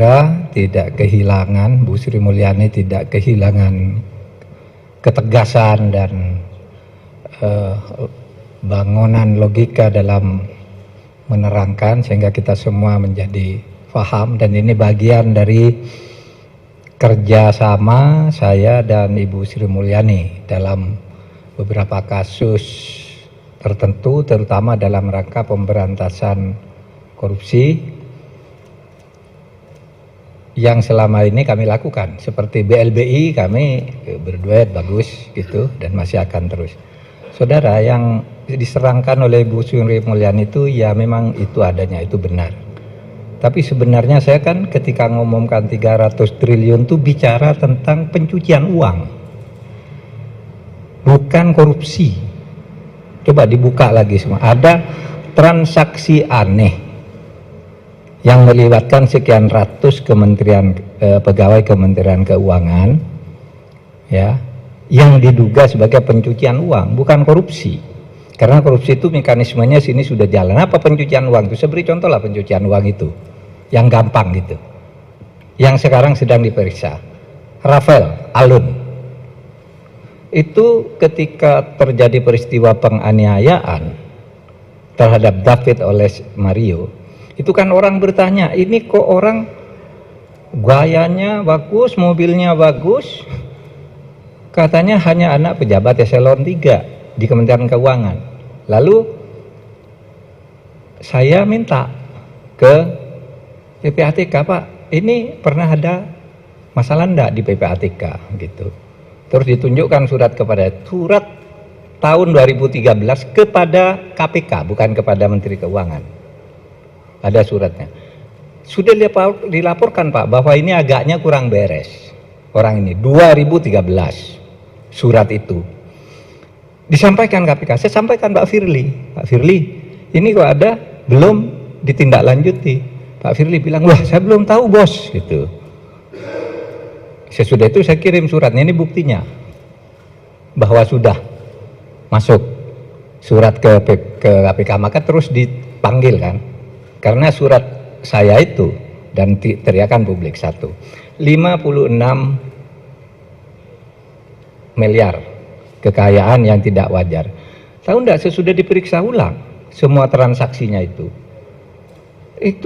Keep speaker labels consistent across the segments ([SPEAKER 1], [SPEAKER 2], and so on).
[SPEAKER 1] saudara tidak kehilangan, Bu Sri Mulyani tidak kehilangan ketegasan dan bangunan logika dalam menerangkan, sehingga kita semua menjadi paham. Dan ini bagian dari kerjasama saya dan Ibu Sri Mulyani dalam beberapa kasus tertentu, terutama dalam rangka pemberantasan korupsi yang selama ini kami lakukan. Seperti BLBI kami berduet bagus gitu, dan masih akan terus. Saudara, yang diserangkan oleh Bu Sri Mulyani itu ya memang itu adanya, itu benar. Tapi sebenarnya saya kan ketika ngomongkan 300 triliun itu bicara tentang pencucian uang, bukan korupsi. Coba dibuka lagi semua, ada transaksi aneh yang melibatkan sekian ratus pegawai Kementerian Keuangan, ya, yang diduga sebagai pencucian uang, bukan korupsi. Karena korupsi itu mekanismenya sini sudah jalan. Apa pencucian uang itu? Saya beri contoh lah pencucian uang itu, yang gampang gitu, yang sekarang sedang diperiksa. Rafael Alun itu ketika terjadi peristiwa penganiayaan terhadap David oleh Mario, itu kan orang bertanya, ini kok orang gayanya bagus, mobilnya bagus, katanya hanya anak pejabat eselon 3 di Kementerian Keuangan. Lalu saya minta ke PPATK, Pak, ini pernah ada masalah enggak di PPATK gitu. Terus ditunjukkan surat tahun 2013 kepada KPK, bukan kepada Menteri Keuangan. Ada suratnya. Sudah dilaporkan, Pak, bahwa ini agaknya kurang beres. Orang ini 2013 surat itu disampaikan KPK. Saya sampaikan Pak Firly, ini kok ada belum ditindaklanjuti. Pak Firly bilang, wah saya belum tahu bos gitu. Sesudah itu saya kirim suratnya, ini buktinya bahwa sudah masuk surat ke KPK. Maka terus dipanggil kan, karena surat saya itu dan teriakan publik 56 miliar kekayaan yang tidak wajar. Tahu enggak, sesudah diperiksa ulang semua transaksinya itu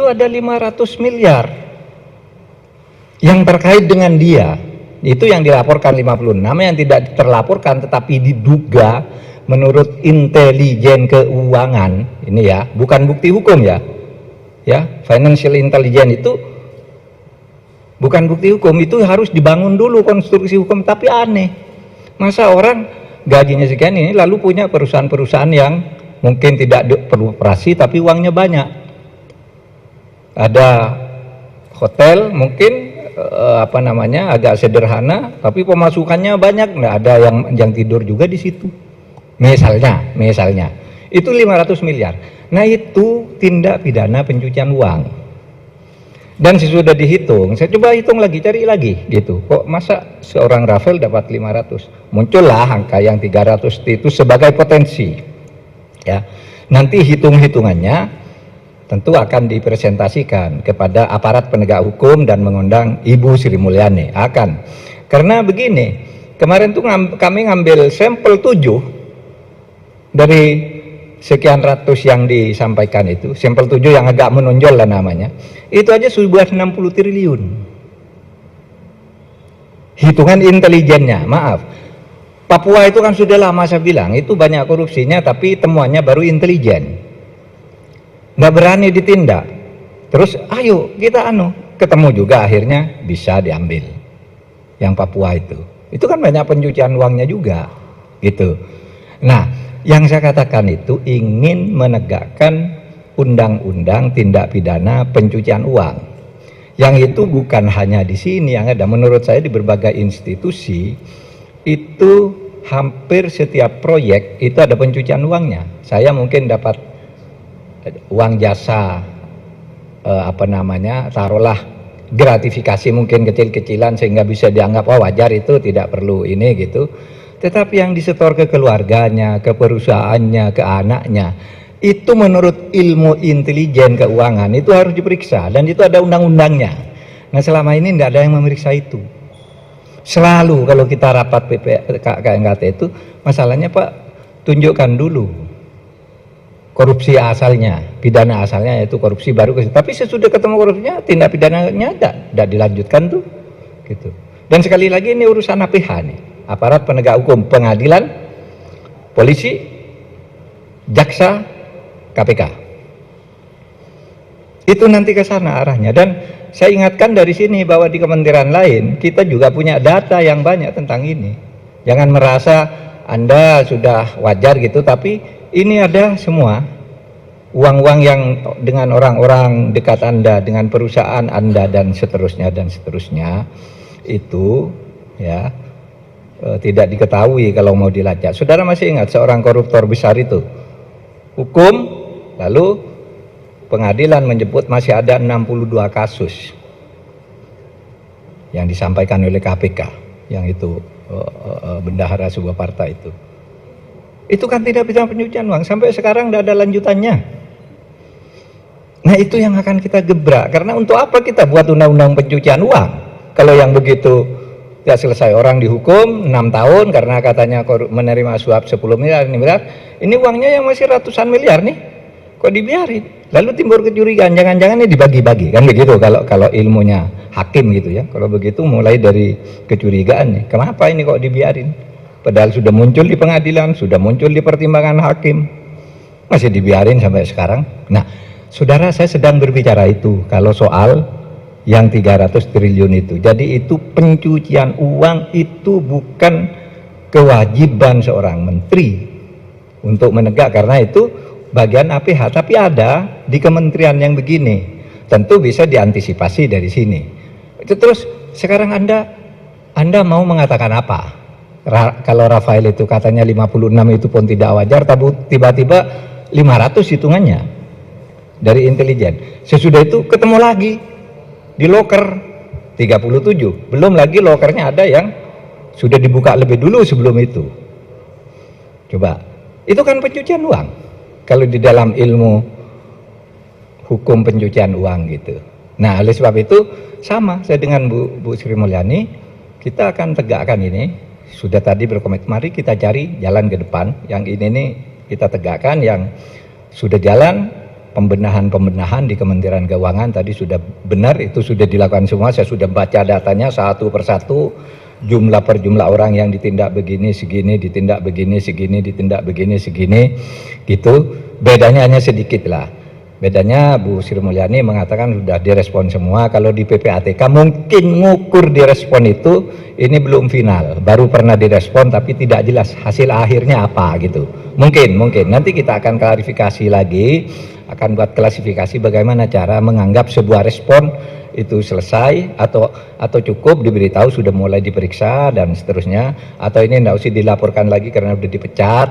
[SPEAKER 1] ada 500 miliar yang terkait dengan dia. Itu yang dilaporkan 56, yang tidak terlaporkan tetapi diduga menurut intelijen keuangan. Ini ya, bukan bukti hukum ya. Ya, financial intelligence itu bukan bukti hukum, itu harus dibangun dulu konstruksi hukum. Tapi aneh, masa orang gajinya sekian ini lalu punya perusahaan-perusahaan yang mungkin tidak perlu operasi tapi uangnya banyak. Ada hotel mungkin agak sederhana tapi pemasukannya banyak, nggak ada yang tidur juga di situ. Misalnya itu 500 miliar. Nah, itu tindak pidana pencucian uang. Dan sesudah dihitung, saya coba hitung lagi, cari lagi gitu. Kok masa seorang Rafael dapat 500? Muncullah angka yang 300 itu sebagai potensi. Ya. Nanti hitung-hitungannya tentu akan dipresentasikan kepada aparat penegak hukum dan mengundang Ibu Sri Mulyani. Karena begini, kemarin tuh kami ngambil sampel 7 dari sekian ratus yang disampaikan itu, sampel 7 yang agak menonjol lah namanya, itu aja sudah 60 triliun. Hitungan intelijennya, maaf. Papua itu kan sudah lama saya bilang, itu banyak korupsinya tapi temuannya baru intelijen. Nggak berani ditindak. Terus ayo kita ketemu juga akhirnya bisa diambil. Yang Papua itu kan banyak pencucian uangnya juga gitu. Nah, yang saya katakan itu ingin menegakkan undang-undang tindak pidana pencucian uang. Yang itu bukan hanya di sini yang ada, menurut saya di berbagai institusi itu hampir setiap proyek itu ada pencucian uangnya. Saya mungkin dapat uang jasa taruhlah gratifikasi mungkin kecil-kecilan sehingga bisa dianggap wajar, itu tidak perlu ini gitu. Tetapi yang disetor ke keluarganya, ke perusahaannya, ke anaknya, itu menurut ilmu intelijen keuangan itu harus diperiksa dan itu ada undang-undangnya. Nah selama ini tidak ada yang memeriksa itu. Selalu kalau kita rapat KNKT itu masalahnya Pak, tunjukkan dulu korupsi asalnya, pidana asalnya yaitu korupsi baru. Tapi sesudah ketemu korupsinya tindak pidananya tidak dilanjutkan tuh, gitu. Dan sekali lagi ini urusan APH nih, aparat penegak hukum, pengadilan, polisi, jaksa, KPK. Itu nanti ke sana arahnya. Dan saya ingatkan dari sini bahwa di kementerian lain kita juga punya data yang banyak tentang ini. Jangan merasa Anda sudah wajar gitu, tapi ini ada semua uang-uang yang dengan orang-orang dekat Anda, dengan perusahaan Anda dan seterusnya itu ya tidak diketahui kalau mau dilacak. Saudara masih ingat seorang koruptor besar itu hukum, lalu pengadilan menyebut masih ada 62 kasus yang disampaikan oleh KPK, yang itu bendahara sebuah partai itu kan tidak bisa pencucian uang, sampai sekarang tidak ada lanjutannya. Nah itu yang akan kita gebrak, karena untuk apa kita buat undang-undang pencucian uang kalau yang begitu tidak selesai, orang dihukum 6 tahun karena katanya menerima suap 10 miliar, ini uangnya yang masih ratusan miliar nih, kok dibiarin? Lalu timbul kecurigaan, jangan-jangan ini dibagi-bagi, kan begitu kalau ilmunya hakim gitu ya. Kalau begitu mulai dari kecurigaan nih, kenapa ini kok dibiarin? Padahal sudah muncul di pengadilan, sudah muncul di pertimbangan hakim, masih dibiarin sampai sekarang. Nah, saudara, saya sedang berbicara itu kalau soal yang 300 triliun itu. Jadi itu pencucian uang, itu bukan kewajiban seorang menteri untuk menegak, karena itu bagian APH, tapi ada di kementerian yang begini, tentu bisa diantisipasi dari sini. Itu terus sekarang Anda mau mengatakan apa? Kalau Rafael itu katanya 56 itu pun tidak wajar, tapi tiba-tiba 500 hitungannya dari intelijen. Sesudah itu ketemu lagi di loker 37, belum lagi lokernya ada yang sudah dibuka lebih dulu sebelum itu. Coba, itu kan pencucian uang kalau di dalam ilmu hukum pencucian uang gitu. Nah, oleh sebab itu sama saya dengan Bu Sri Mulyani, kita akan tegakkan ini. Sudah tadi berkomitmen, mari kita cari jalan ke depan. Yang ini nih kita tegakkan, yang sudah jalan pembenahan di Kementerian Keuangan tadi sudah benar, itu sudah dilakukan semua. Saya sudah baca datanya satu persatu, jumlah per jumlah orang yang ditindak begini segini, ditindak begini segini, ditindak begini segini gitu. Bedanya hanya sedikit lah, bedanya Bu Sri Mulyani mengatakan sudah direspon semua. Kalau di PPATK mungkin ngukur direspon itu ini belum final, baru pernah direspon tapi tidak jelas hasil akhirnya apa gitu. Mungkin nanti kita akan klarifikasi lagi, akan buat klasifikasi bagaimana cara menganggap sebuah respon itu selesai atau cukup diberitahu sudah mulai diperiksa dan seterusnya, atau ini tidak usah dilaporkan lagi karena udah dipecat,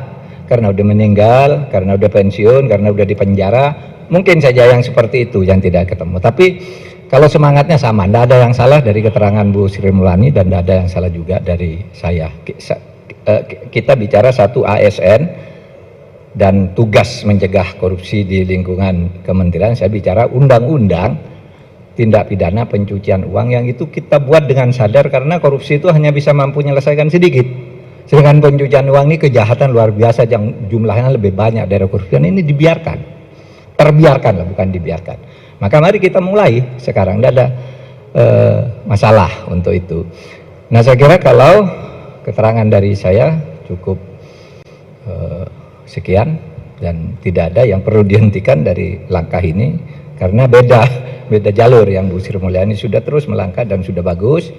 [SPEAKER 1] karena udah meninggal, karena udah pensiun, karena udah dipenjara. Mungkin saja yang seperti itu yang tidak ketemu. Tapi kalau semangatnya sama, tidak ada yang salah dari keterangan Bu Sri Mulyani dan tidak ada yang salah juga dari saya. Kita bicara satu ASN dan tugas mencegah korupsi di lingkungan kementerian. Saya bicara undang-undang tindak pidana pencucian uang, yang itu kita buat dengan sadar karena korupsi itu hanya bisa mampu menyelesaikan sedikit. Sedangkan pencucian uang ini kejahatan luar biasa yang jumlahnya lebih banyak dari korupsi, ini dibiarkan, terbiarkan lah, bukan dibiarkan. Maka mari kita mulai sekarang, tidak ada masalah untuk itu. Nah saya kira kalau keterangan dari saya cukup sekian, dan tidak ada yang perlu dihentikan dari langkah ini, karena beda jalur. Yang Bu Sri Mulyani sudah terus melangkah dan sudah bagus,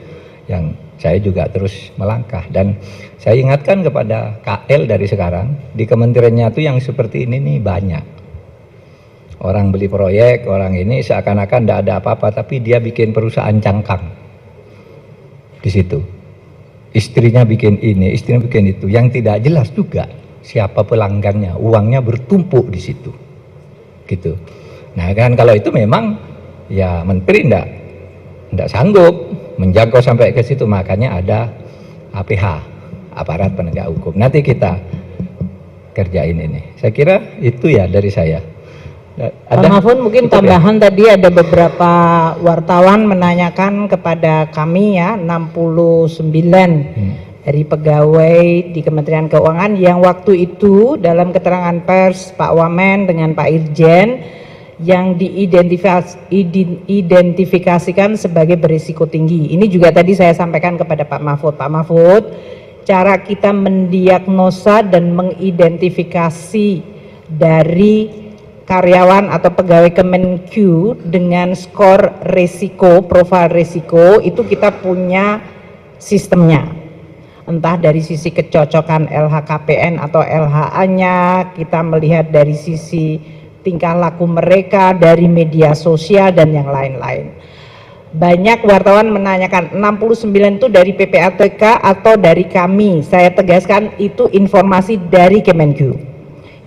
[SPEAKER 1] yang saya juga terus melangkah. Dan saya ingatkan kepada KL dari sekarang, di kementeriannya itu yang seperti ini nih banyak. Orang beli proyek, orang ini seakan-akan tidak ada apa-apa, tapi dia bikin perusahaan cangkang di situ. Istrinya bikin ini, istrinya bikin itu, yang tidak jelas juga siapa pelanggannya, uangnya bertumpuk di situ, gitu. Nah kan kalau itu memang ya menteri tidak sanggup menjangkau sampai ke situ, makanya ada APH, aparat penegak hukum. Nanti kita kerjain ini. Saya kira itu ya dari saya.
[SPEAKER 2] Pak Mahfud, mungkin tambahan
[SPEAKER 1] ya?
[SPEAKER 2] tadi ada beberapa wartawan menanyakan kepada kami ya, 69 dari pegawai di Kementerian Keuangan yang waktu itu dalam keterangan pers Pak Wamen dengan Pak Irjen yang diidentifikasikan sebagai berisiko tinggi. Ini juga tadi saya sampaikan kepada Pak Mahfud. Pak Mahfud, cara kita mendiagnosa dan mengidentifikasi dari karyawan atau pegawai Kemenq dengan skor resiko, profil resiko, itu kita punya sistemnya. Entah dari sisi kecocokan LHKPN atau LHA-nya, kita melihat dari sisi tingkah laku mereka, dari media sosial dan yang lain-lain. Banyak wartawan menanyakan 69 itu dari PPATK atau dari kami. Saya tegaskan itu informasi dari Kemenq.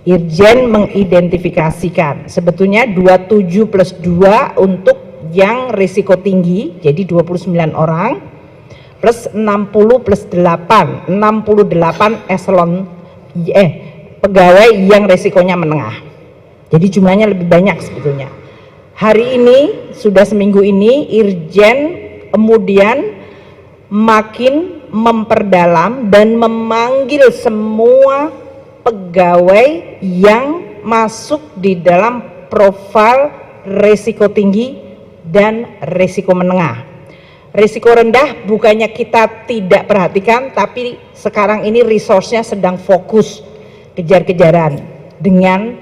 [SPEAKER 2] Irjen mengidentifikasikan sebetulnya 27 plus 2 untuk yang risiko tinggi, jadi 29 orang plus 60 plus 8, 68 eselon pegawai yang risikonya menengah. Jadi jumlahnya lebih banyak sebetulnya. Hari ini sudah seminggu ini Irjen kemudian makin memperdalam dan memanggil semua pegawai yang masuk di dalam profil risiko tinggi dan risiko menengah. Risiko rendah bukannya kita tidak perhatikan, tapi sekarang ini resource-nya sedang fokus kejar-kejaran dengan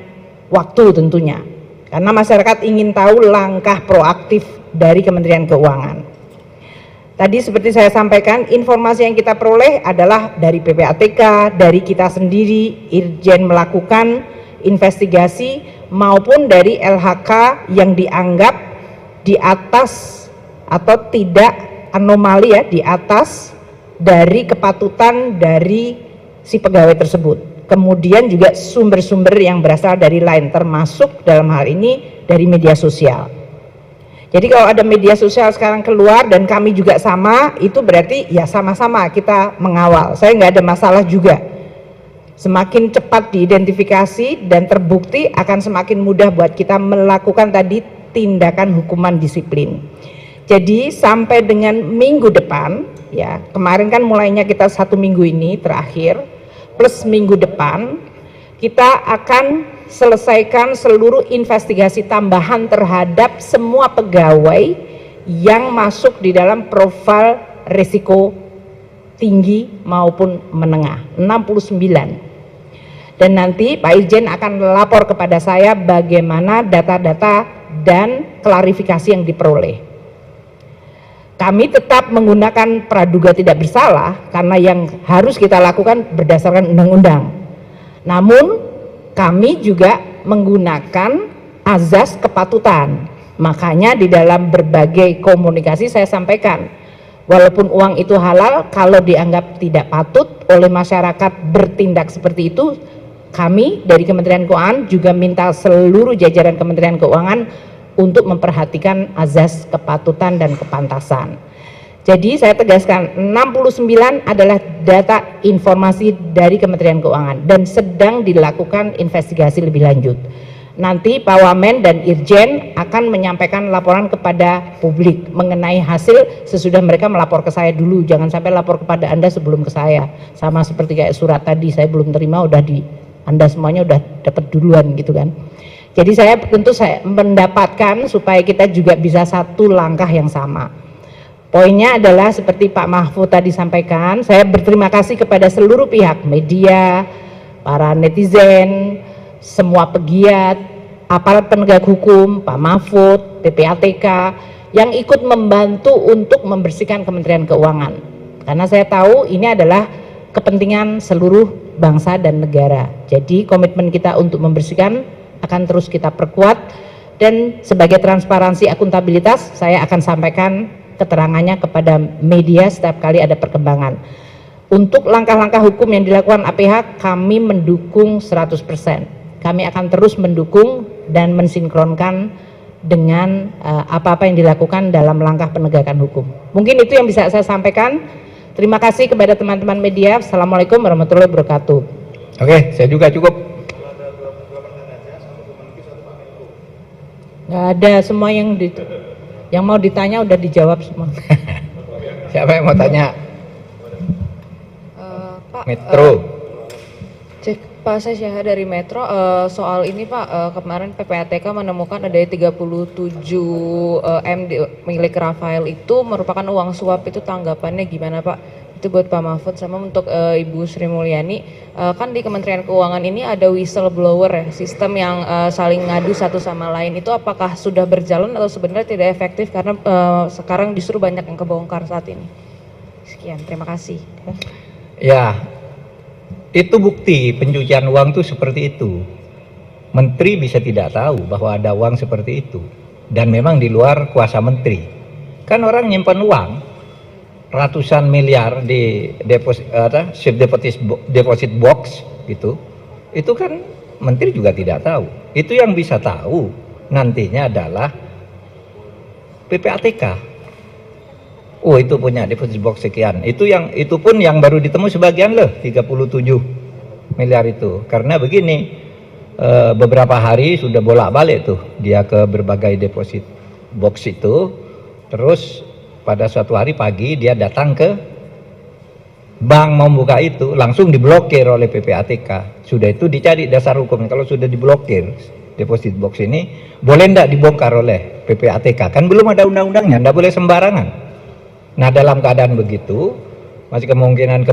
[SPEAKER 2] waktu tentunya. Karena masyarakat ingin tahu langkah proaktif dari Kementerian Keuangan. Tadi seperti saya sampaikan, informasi yang kita peroleh adalah dari PPATK, dari kita sendiri, Irjen melakukan investigasi, maupun dari LHK yang dianggap di atas atau tidak anomali ya, di atas dari kepatutan dari si pegawai tersebut. Kemudian juga sumber-sumber yang berasal dari lain, termasuk dalam hal ini dari media sosial. Jadi kalau ada media sosial sekarang keluar dan kami juga sama, itu berarti ya sama-sama kita mengawal. Saya nggak ada masalah juga. Semakin cepat diidentifikasi dan terbukti akan semakin mudah buat kita melakukan tadi tindakan hukuman disiplin. Jadi sampai dengan minggu depan, ya kemarin kan mulainya kita 1 minggu ini terakhir, plus minggu depan, kita akan selesaikan seluruh investigasi tambahan terhadap semua pegawai yang masuk di dalam profil risiko tinggi maupun menengah, 69. Dan nanti Pak Irjen akan lapor kepada saya bagaimana data-data dan klarifikasi yang diperoleh. Kami tetap menggunakan praduga tidak bersalah karena yang harus kita lakukan berdasarkan undang-undang. Namun kami juga menggunakan azas kepatutan. Makanya di dalam berbagai komunikasi saya sampaikan, walaupun uang itu halal, kalau dianggap tidak patut oleh masyarakat bertindak seperti itu, kami dari Kementerian Keuangan juga minta seluruh jajaran Kementerian Keuangan untuk memperhatikan azas kepatutan dan kepantasan. Jadi saya tegaskan 69 adalah data informasi dari Kementerian Keuangan dan sedang dilakukan investigasi lebih lanjut. Nanti Pak Wamen dan Irjen akan menyampaikan laporan kepada publik mengenai hasil sesudah mereka melapor ke saya dulu. Jangan sampai lapor kepada Anda sebelum ke saya. Sama seperti kayak surat tadi, saya belum terima udah Anda semuanya udah dapat duluan gitu kan. Jadi saya mendapatkan supaya kita juga bisa satu langkah yang sama. Poinnya adalah seperti Pak Mahfud tadi sampaikan, saya berterima kasih kepada seluruh pihak, media, para netizen, semua pegiat, aparat penegak hukum, Pak Mahfud, PPATK, yang ikut membantu untuk membersihkan Kementerian Keuangan. Karena saya tahu ini adalah kepentingan seluruh bangsa dan negara. Jadi komitmen kita untuk membersihkan akan terus kita perkuat, dan sebagai transparansi akuntabilitas saya akan sampaikan keterangannya kepada media setiap kali ada perkembangan. Untuk langkah-langkah hukum yang dilakukan APH, kami mendukung 100%. Kami akan terus mendukung dan mensinkronkan dengan apa-apa yang dilakukan dalam langkah penegakan hukum. Mungkin itu yang bisa saya sampaikan. Terima kasih kepada teman-teman media. Assalamualaikum warahmatullahi wabarakatuh.
[SPEAKER 1] Oke, saya juga cukup.
[SPEAKER 2] Nggak ada, semua yang mau ditanya udah dijawab semua.
[SPEAKER 1] Siapa yang mau tanya?
[SPEAKER 3] Pak,
[SPEAKER 1] Metro.
[SPEAKER 3] Pak, saya Syaha dari Metro. Soal ini Pak, kemarin PPATK menemukan ada 37 M milik Rafael itu merupakan uang suap. Itu tanggapannya gimana Pak? Itu buat Pak Mahfud sama untuk Ibu Sri Mulyani. Kan di Kementerian Keuangan ini ada whistleblower ya, sistem yang saling ngadu satu sama lain. Itu apakah sudah berjalan atau sebenarnya tidak efektif karena sekarang justru banyak yang kebongkar saat ini? Sekian, terima kasih.
[SPEAKER 1] Ya, itu bukti pencucian uang tuh seperti itu. Menteri bisa tidak tahu bahwa ada uang seperti itu, dan memang di luar kuasa menteri. Kan orang nyimpan uang ratusan miliar di deposit box gitu. Itu kan menteri juga tidak tahu. Itu yang bisa tahu nantinya adalah PPATK. Oh, itu punya deposit box sekian. Itu pun yang baru ditemu sebagian loh, 37 miliar itu. Karena begini, beberapa hari sudah bolak-balik tuh dia ke berbagai deposit box itu. Terus pada suatu hari pagi dia datang ke bank mau buka itu, langsung diblokir oleh PPATK. Sudah itu dicari dasar hukumnya. Kalau sudah diblokir deposit box ini, boleh enggak dibongkar oleh PPATK? Kan belum ada undang-undangnya, enggak boleh sembarangan. Nah, dalam keadaan begitu, masih kemungkinan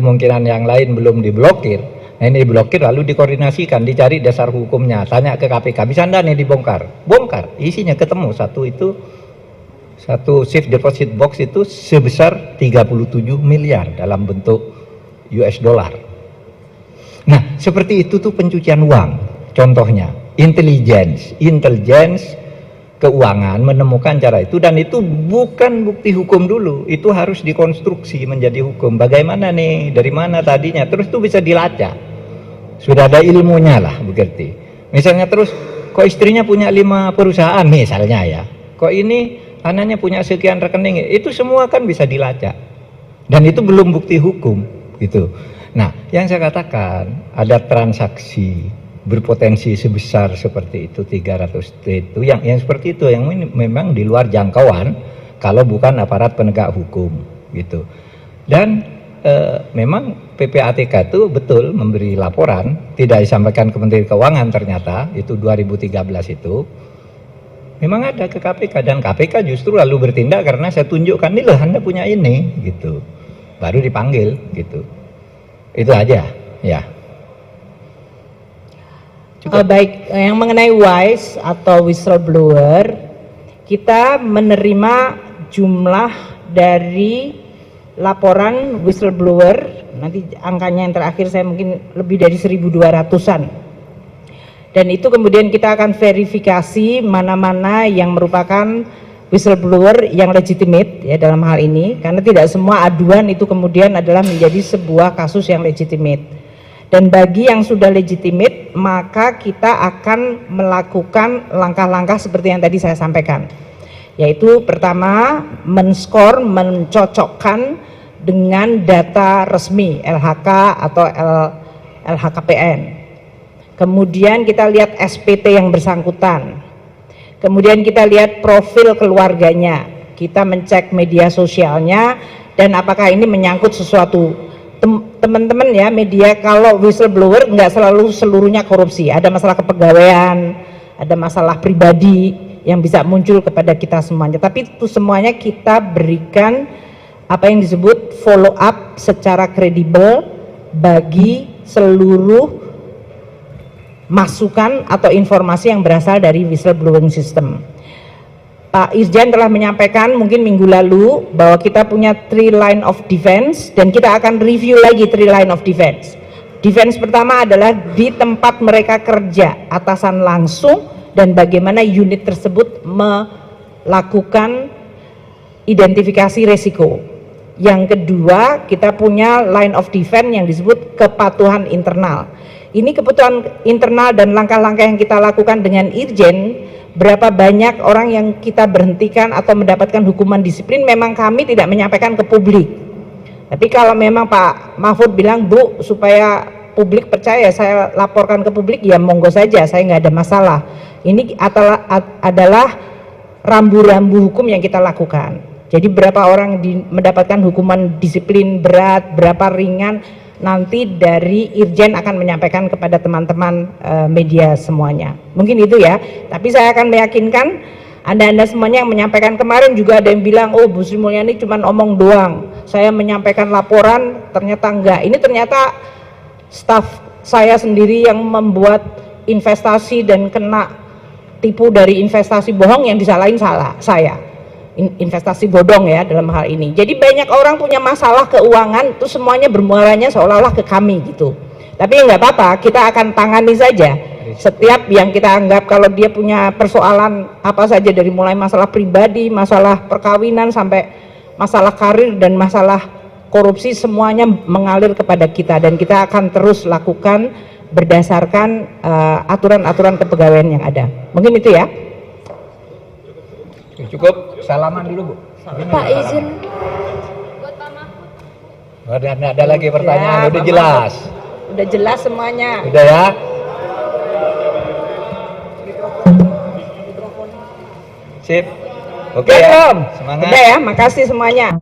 [SPEAKER 1] yang lain belum diblokir. Nah, ini diblokir lalu dikoordinasikan, dicari dasar hukumnya, tanya ke KPK, bisa enggak nih dibongkar? Bongkar, isinya ketemu satu safe deposit box itu sebesar 37 miliar dalam bentuk US dollar. Nah, seperti itu tuh pencucian uang. Contohnya, intelligence keuangan menemukan cara itu, dan itu bukan bukti hukum dulu, itu harus dikonstruksi menjadi hukum. Bagaimana nih, dari mana tadinya, terus itu bisa dilacak, sudah ada ilmunya lah begitu. Misalnya terus kok istrinya punya 5 perusahaan misalnya ya, kok ini anaknya punya sekian rekening, itu semua kan bisa dilacak, dan itu belum bukti hukum gitu. Nah, yang saya katakan ada transaksi berpotensi sebesar seperti itu, 300 T itu yang seperti itu, yang memang di luar jangkauan kalau bukan aparat penegak hukum gitu. Dan memang PPATK itu betul memberi laporan, tidak disampaikan ke Menteri Keuangan, ternyata itu 2013 itu memang ada ke KPK, dan KPK justru lalu bertindak karena saya tunjukkan, nih loh Anda punya ini gitu, baru dipanggil gitu. Itu aja ya.
[SPEAKER 2] Baik, yang mengenai WISE atau whistleblower, kita menerima jumlah dari laporan whistleblower, nanti angkanya yang terakhir saya mungkin lebih dari 1.200-an. Dan itu kemudian kita akan verifikasi mana-mana yang merupakan whistleblower yang legitimate ya dalam hal ini, karena tidak semua aduan itu kemudian adalah menjadi sebuah kasus yang legitimate. Dan bagi yang sudah legitimate, maka kita akan melakukan langkah-langkah seperti yang tadi saya sampaikan, yaitu pertama men-score, mencocokkan dengan data resmi LHK atau LHKPN. Kemudian kita lihat SPT yang bersangkutan, kemudian kita lihat profil keluarganya, kita mencek media sosialnya, dan apakah ini menyangkut sesuatu. Teman-teman ya media, kalau whistleblower nggak selalu seluruhnya korupsi, ada masalah kepegawaian, ada masalah pribadi yang bisa muncul kepada kita semuanya, tapi itu semuanya kita berikan apa yang disebut follow up secara kredibel bagi seluruh masukan atau informasi yang berasal dari whistleblowing system. Pak Irjen telah menyampaikan mungkin minggu lalu bahwa kita punya 3 line of defense, dan kita akan review lagi 3 line of defense. Defense pertama adalah di tempat mereka kerja, atasan langsung, dan bagaimana unit tersebut melakukan identifikasi resiko. Yang kedua, kita punya line of defense yang disebut kepatuhan internal. Ini kebutuhan internal dan langkah-langkah yang kita lakukan dengan Irjen. Berapa banyak orang yang kita berhentikan atau mendapatkan hukuman disiplin, memang kami tidak menyampaikan ke publik. Tapi kalau memang Pak Mahfud bilang, Bu, supaya publik percaya saya laporkan ke publik, ya monggo saja, saya nggak ada masalah. Ini adalah rambu-rambu hukum yang kita lakukan. Jadi berapa orang mendapatkan hukuman disiplin berat, berapa ringan, nanti dari Irjen akan menyampaikan kepada teman-teman media semuanya. Mungkin itu ya, tapi saya akan meyakinkan Anda semuanya yang menyampaikan kemarin juga ada yang bilang, oh Bu Sri Mulyani cuma omong doang, saya menyampaikan laporan, ternyata enggak. Ini ternyata staf saya sendiri yang membuat investasi dan kena tipu dari investasi bohong yang disalahin saya. Investasi bodong ya dalam hal ini. Jadi banyak orang punya masalah keuangan itu semuanya bermuaranya seolah-olah ke kami gitu. Tapi nggak apa-apa, kita akan tangani saja. Setiap yang kita anggap kalau dia punya persoalan apa saja dari mulai masalah pribadi, masalah perkawinan sampai masalah karir dan masalah korupsi semuanya mengalir kepada kita dan kita akan terus lakukan berdasarkan aturan-aturan kepegawaian yang ada. Mungkin itu ya.
[SPEAKER 1] Cukup, salaman dulu Bu.
[SPEAKER 3] Pak izin.
[SPEAKER 1] Nggak ada lagi pertanyaan, udah jelas.
[SPEAKER 2] Udah jelas semuanya.
[SPEAKER 1] Udah ya. Sip. Oke ya.
[SPEAKER 2] Udah
[SPEAKER 1] Semangat.
[SPEAKER 2] ya, makasih semuanya.